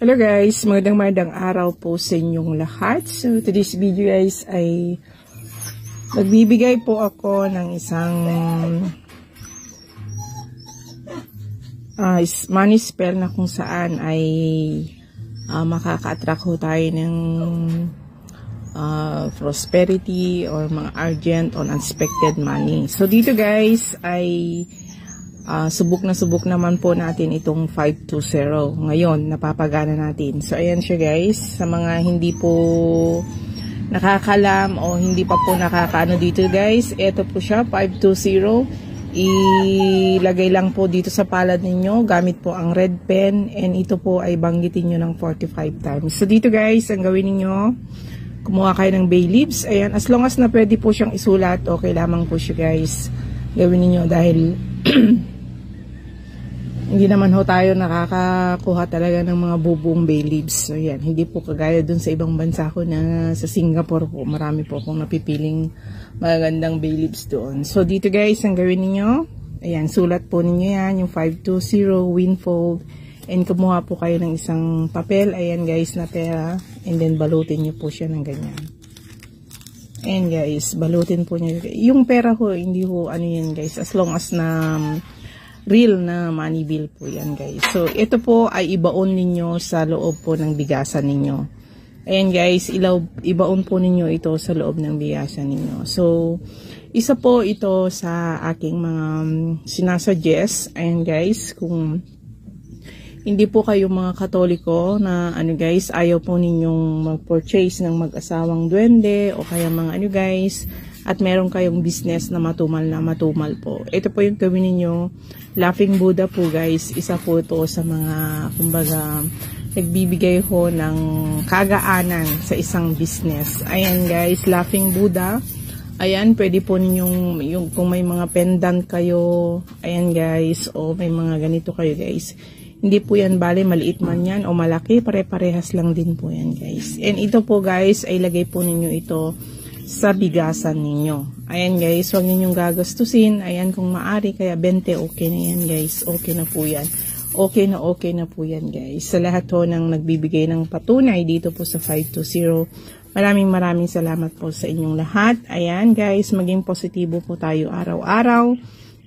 Hello guys, magandang araw po sa inyong lahat. So today's video guys ay magbibigay po ako ng isang money spell na kung saan ay makaka-attract ho tayo ng prosperity or mga urgent or unexpected money. So dito guys ay subok naman po natin itong 520. Ngayon, napapagana natin. So, ayan siya guys. Sa mga hindi po nakakalam o hindi pa po nakakaano dito guys, ito po siya, 520. Ilagay lang po dito sa palad ninyo. Gamit po ang red pen. And ito po ay banggitin nyo ng 45 times. So, dito guys, ang gawin ninyo, kumuha kayo ng bay leaves. Ayan, as long as na pwede po siyang isulat, okay lamang po siya guys. Gawin ninyo dahil hindi naman ho tayo nakakakuha talaga ng mga bubuong bay leaves. So yan, hindi po kagaya dun sa ibang bansa ko na sa Singapore po. Marami po akong napipiling magagandang bay leaves doon. So dito guys, ang gawin niyo, ayan, sulat po ninyo yan, yung 520 windfold. And kumuha po kayo ng isang papel, ayan guys, na pera. And then balutin niyo po siya ng ganyan. Ayan guys, balutin po niyo. Yung pera ho, hindi ho ano yan guys, as long as na real na money bill po yan guys. So ito po ay ibaon ninyo sa loob po ng bigasan ninyo. Ayan guys, ibaon po ninyo ito sa loob ng bigasan ninyo. So isa po ito sa aking mga sinasuggest. Ayan guys, kung hindi po kayo mga Katoliko na ano guys, ayaw po ninyong mag-purchase ng mag-asawang duwende o kaya mga ano guys, at meron kayong business na matumal po. Ito po yung gawin ninyo. Laughing Buddha po guys, isa po ito sa mga kumbaga nagbibigay ho ng kagaanan sa isang business. Ayan guys, Laughing Buddha. Ayan, pwede po ninyong yung kung may mga pendant kayo, ayan guys, o may mga ganito kayo guys. Hindi po yan bale, maliit man yan o malaki, pare-parehas lang din po yan guys. And ito po guys, ay lagay po ninyo ito sa bigasan ninyo. Ayan guys, huwag ninyong gagastusin. Ayan kung maari, kaya 20 okay na yan guys. Okay na po yan. Okay na po yan guys. Sa lahat ho ng nagbibigay ng patunay dito po sa 520. Maraming salamat po sa inyong lahat. Ayan guys, maging positibo po tayo araw-araw.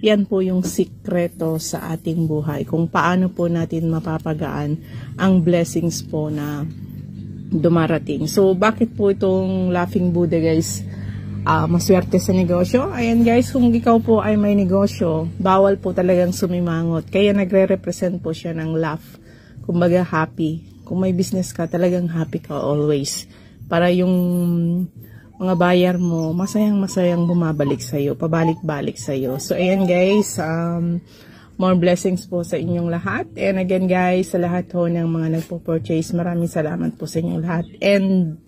Yan po yung sikreto sa ating buhay. Kung paano po natin mapapagaan ang blessings po na dumarating. So, bakit po itong Laughing Buddha guys maswerte sa negosyo? Ayan guys, kung ikaw po ay may negosyo, bawal po talagang sumimangot. Kaya nagre-represent po siya ng laugh. Kumbaga happy. Kung may business ka, talagang happy ka always. Para yung mga bayar mo, masayang bumabalik sa'yo, pabalik-balik sa'yo. So, ayan guys, more blessings po sa inyong lahat. And again guys, sa lahat ho ng mga nagpo-purchase, maraming salamat po sa inyong lahat. And